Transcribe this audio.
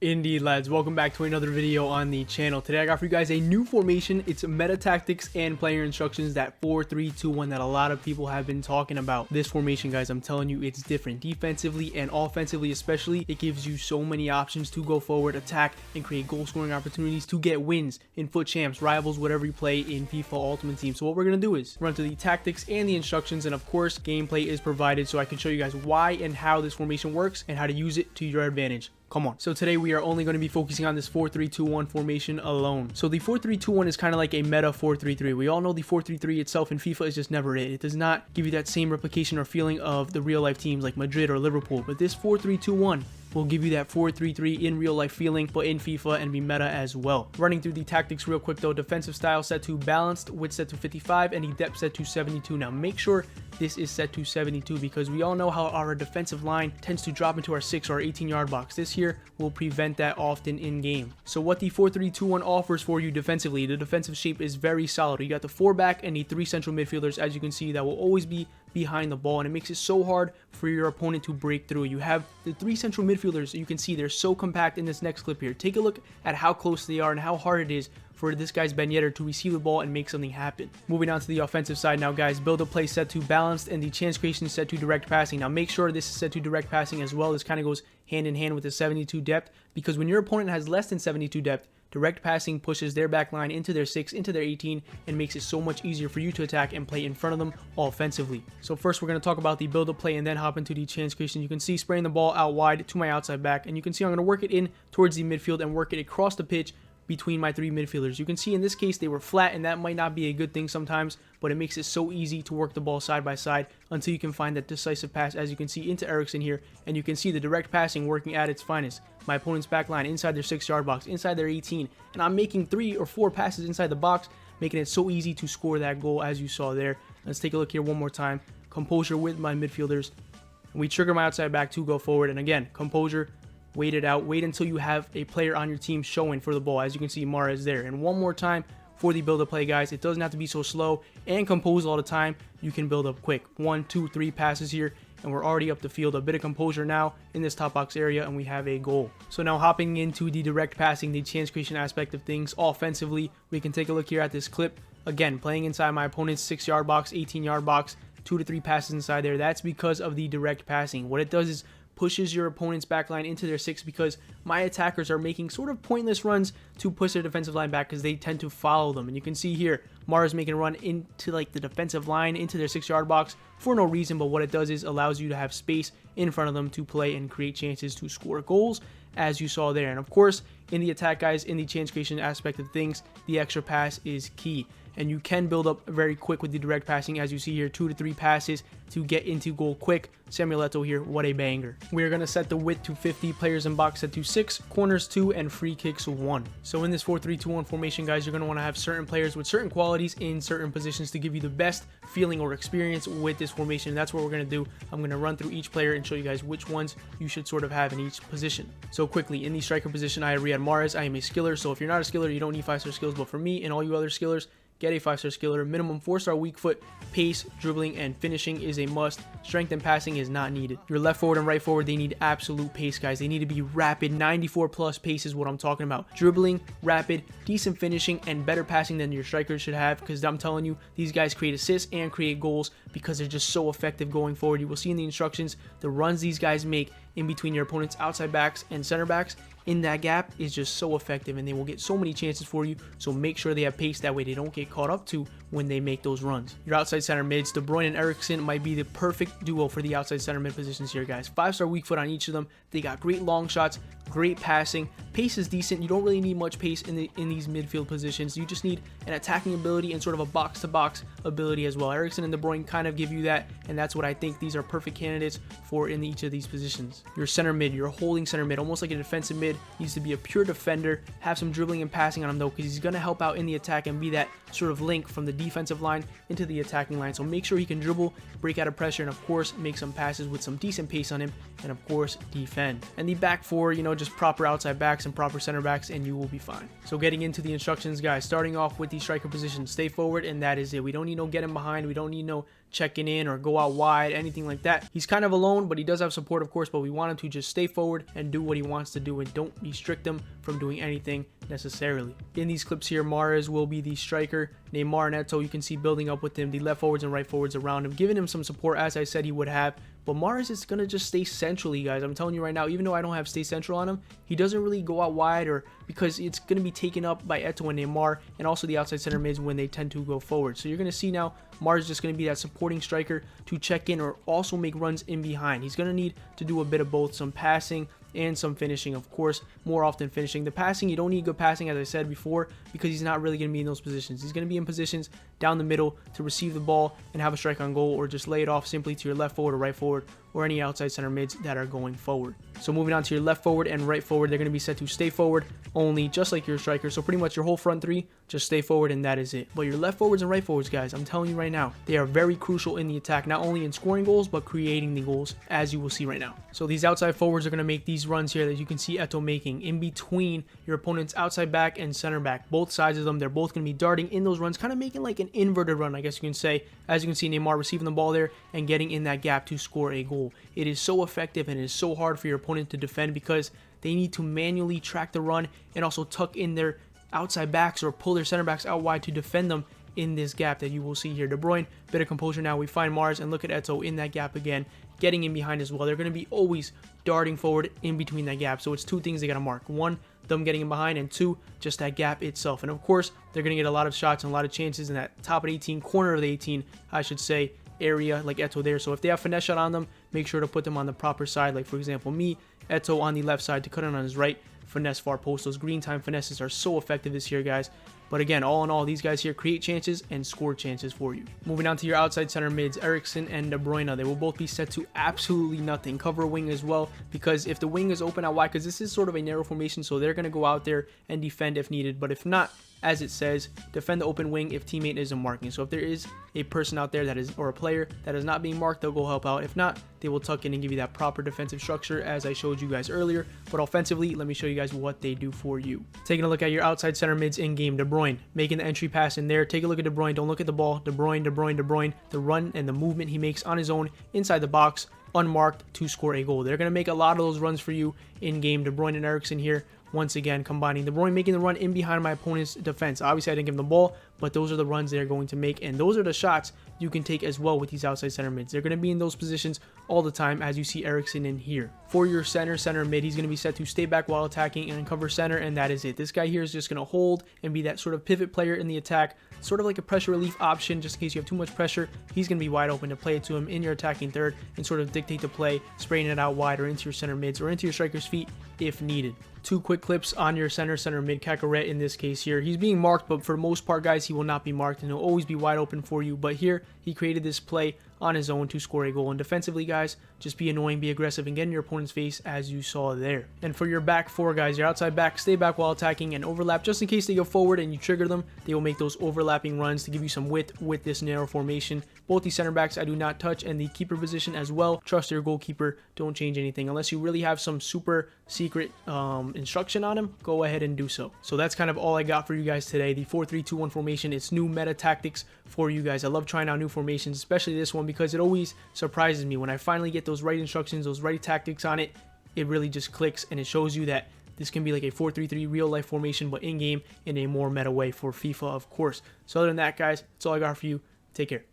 Indeed, lads, welcome back to another video on the channel. Today I got for you guys a new formation. It's meta tactics and player instructions, that 4-3-2-1 that a lot of people have been talking about. This formation, guys, I'm telling you, it's different defensively and offensively especially. It gives you so many options to go forward, attack, and create goal scoring opportunities to get wins in Fut Champs, rivals, whatever you play in FIFA Ultimate Team. So what we're going to do is run through the tactics and the instructions, and of course gameplay is provided so I can show you guys why and how this formation works and how to use it to your advantage. Come on. So today we are only going to be focusing on this 4-3-2-1 formation alone. So the 4-3-2-1 is kind of like a meta 4-3-3. We all know the 4-3-3 itself in FIFA is just never it. It does not give you that same replication or feeling of the real life teams like Madrid or Liverpool. But this 4-3-2-1 will give you that 4-3-3 in real life feeling, but in FIFA and be meta as well. Running through the tactics real quick though, defensive style set to balanced, width set to 55, and the depth set to 72. Now make sure this is set to 72 because we all know how our defensive line tends to drop into our 6 or 18-yard box. This here will prevent that often in game. So what the 4-3-2-1 offers for you defensively, the defensive shape is very solid. You got the 4 back and the 3 central midfielders, as you can see, that will always be behind the ball, and it makes it so hard for your opponent to break through. You have the 3 central midfielders. You can see they're so compact in this next clip here. Take a look at how close they are and how hard it is for this guy's Ben Yedder to receive the ball and make something happen. Moving on to the offensive side now, guys, build a play set to balanced and the chance creation set to direct passing. Now make sure this is set to direct passing as well. This kind of goes hand in hand with the 72 depth, because when your opponent has less than 72 depth, direct passing pushes their back line into their 6, into their 18, and makes it so much easier for you to attack and play in front of them offensively. So first we're going to talk about the build-up play and then hop into the chance creation. You can see spraying the ball out wide to my outside back, and you can see I'm going to work it in towards the midfield and work it across the pitch between my 3 midfielders. You can see in this case they were flat, and that might not be a good thing sometimes, but it makes it so easy to work the ball side by side until you can find that decisive pass, as you can see, into Eriksen here, and you can see the direct passing working at its finest. My opponent's back line inside their 6-yard box, inside their 18, and I'm making 3 or 4 passes inside the box, making it so easy to score that goal, as you saw there. Let's take a look here one more time. Composure with my midfielders, and we trigger my outside back to go forward, and again, composure. Wait it out. Wait until you have a player on your team showing for the ball. As you can see, Mahrez there. And one more time for the build-up play, guys. It doesn't have to be so slow and composed all the time. You can build up quick. 1, 2, 3 passes here, and we're already up the field. A bit of composure now in this top box area, and we have a goal. So now hopping into the direct passing, the chance creation aspect of things offensively, we can take a look here at this clip. Again, playing inside my opponent's 6-yard box, 18-yard box, 2 to 3 passes inside there. That's because of the direct passing. What it does is pushes your opponent's back line into their 6, because my attackers are making sort of pointless runs to push their defensive line back because they tend to follow them. And you can see here, Mahrez making a run into like the defensive line, into their 6-yard box for no reason, but what it does is allows you to have space in front of them to play and create chances to score goals, as you saw there. And of course, in the attack, guys, in the chance creation aspect of things, the extra pass is key. And you can build up very quick with the direct passing, as you see here, 2 to 3 passes to get into goal quick. Samuel Eto'o here, what a banger. We're going to set the width to 50, players in box set to 6, corners 2, and free kicks 1. So in this 4-3-2-1 formation, guys, you're going to want to have certain players with certain qualities in certain positions to give you the best feeling or experience with this formation. That's what we're going to do. I'm going to run through each player and show you guys which ones you should sort of have in each position. So quickly, in the striker position, I have Riyad Mahrez. I am a skiller, so if you're not a skiller, you don't need 5-star skills, but for me and all you other skillers, get a 5-star skiller. Minimum 4-star weak foot, pace, dribbling, and finishing is a must. Strength and passing is not needed. Your left forward and right forward, they need absolute pace, guys. They need to be rapid. 94 plus pace is what I'm talking about. Dribbling, rapid, decent finishing, and better passing than your strikers should have, because I'm telling you, these guys create assists and create goals because they're just so effective going forward. You will see in the instructions the runs these guys make in between your opponent's outside backs and center backs. In that gap is just so effective, and they will get so many chances for you, so make sure they have pace, that way they don't get caught up to when they make those runs. Your outside center mids, De Bruyne and Eriksen might be the perfect duo for the outside center mid positions here, guys. 5-star weak foot on each of them. They got great long shots, great passing, pace is decent. You don't really need much pace in these midfield positions. You just need an attacking ability and sort of a box-to-box ability as well. Eriksen and De Bruyne kind of give you that, and that's what I think these are perfect candidates for in each of these positions. Your center mid, your holding center mid, almost like a defensive mid, needs to be a pure defender, have some dribbling and passing on him though, because he's going to help out in the attack and be that sort of link from the defensive line into the attacking line. So make sure he can dribble, break out of pressure, and of course make some passes with some decent pace on him, and of course defend. And the back four, you know, just proper outside backs and proper center backs, and you will be fine. So getting into the instructions, guys, starting off with the striker position, stay forward, and that is it. We don't need no getting behind. We don't need no checking in or go out wide, anything like that. He's kind of alone, but he does have support, of course, but we want him to just stay forward and do what he wants to do, and don't restrict him from doing anything necessarily. In these clips here, Mahrez will be the striker. Neymar and Eto'o, you can see building up with him, the left forwards and right forwards around him, giving him some support, as I said he would have. But Mahrez is going to just stay centrally, guys. I'm telling you right now, even though I don't have stay central on him, he doesn't really go out wide, or because it's going to be taken up by Eto'o and Neymar, and also the outside center mids when they tend to go forward. So you're going to see now Mahrez is just going to be that supporting striker to check in or also make runs in behind. He's going to need to do a bit of both, some passing and some finishing, of course, more often finishing. The passing, you don't need good passing, as I said before, because he's not really going to be in those positions. He's going to be in positions down the middle to receive the ball and have a strike on goal, or just lay it off simply to your left forward or right forward, or any outside center mids that are going forward. So moving on to your left forward and right forward, they're going to be set to stay forward only, just like your striker. So pretty much your whole front three, just stay forward, and that is it. But your left forwards and right forwards, guys, I'm telling you right now, they are very crucial in the attack, not only in scoring goals, but creating the goals, as you will see right now. So these outside forwards are going to make these runs here that you can see Eto'o making in between your opponent's outside back and center back. Both sides of them, they're both going to be darting in those runs, kind of making like an inverted run, I guess you can say. As you can see, Neymar receiving the ball there and getting in that gap to score a goal. It is so effective, and it is so hard for your opponent to defend, because they need to manually track the run and also tuck in their outside backs or pull their center backs out wide to defend them in this gap that you will see here. De Bruyne, bit of composure now. We find Mahrez, and look at Eto'o in that gap again, getting in behind as well. They're going to be always darting forward in between that gap. So it's two things they got to mark. One, them getting in behind, and two, just that gap itself. And of course, they're going to get a lot of shots and a lot of chances in that top of the 18, corner of the 18, I should say, area, like Eto'o there. So if they have finesse shot on them, make sure to put them on the proper side. Like for example, me, Eto'o on the left side to cut in on his right, finesse far post. Those green time finesses are so effective this year, guys. But again, all in all, these guys here create chances and score chances for you. Moving on to your outside center mids, Eriksen and De Bruyne. They will both be set to absolutely nothing. Cover a wing as well, because if the wing is open out wide, because this is sort of a narrow formation, so they're going to go out there and defend if needed. But if not, as it says, defend the open wing if teammate isn't marking. So if there is a person out there that is, or a player that is not being marked, they'll go help out. If not, they will tuck in and give you that proper defensive structure, as I showed you guys earlier. But offensively, let me show you guys what they do for you. Taking a look at your outside center mids in game, De Bruyne making the entry pass in there. Take a look at De Bruyne. Don't look at the ball. De Bruyne, De Bruyne, De Bruyne. The run and the movement he makes on his own inside the box, unmarked, to score a goal. They're going to make a lot of those runs for you in game. De Bruyne and Eriksen here, once again combining. De Bruyne making the run in behind my opponent's defense. Obviously, I didn't give him the ball, but those are the runs they're going to make, and those are the shots you can take as well with these outside center mids. They're going to be in those positions all the time, as you see Eriksen in here. For your center mid, he's going to be set to stay back while attacking and cover center, and that is it. This guy here is just going to hold and be that sort of pivot player in the attack, sort of like a pressure relief option, just in case you have too much pressure. He's going to be wide open to play it to him in your attacking third and sort of dictate the play, spraying it out wide or into your center mids or into your striker's feet if needed. Two quick clips on your center mid, Cacaret in this case here. He's being marked, but for the most part, guys, he will not be marked, and he'll always be wide open for you. But here, he created this play on his own to score a goal. And defensively, guys, just be annoying, be aggressive, and get in your opponent's face, as you saw there. And for your back four, guys, your outside back, stay back while attacking and overlap, just in case they go forward and you trigger them. They will make those overlapping runs to give you some width with this narrow formation. Both these center backs I do not touch, and the keeper position as well. Trust your goalkeeper. Don't change anything unless you really have some super secret instruction on him. Go ahead and do so. So that's kind of all I got for you guys today. The 4-3-2-1 formation. It's new meta tactics for you guys. I love trying out new formations, especially this one, because it always surprises me when I finally get those right instructions, those right tactics on it. It really just clicks, and it shows you that this can be like a 4-3-3 real life formation, but in game in a more meta way for FIFA, of course. So other than that, guys, that's all I got for you. Take care.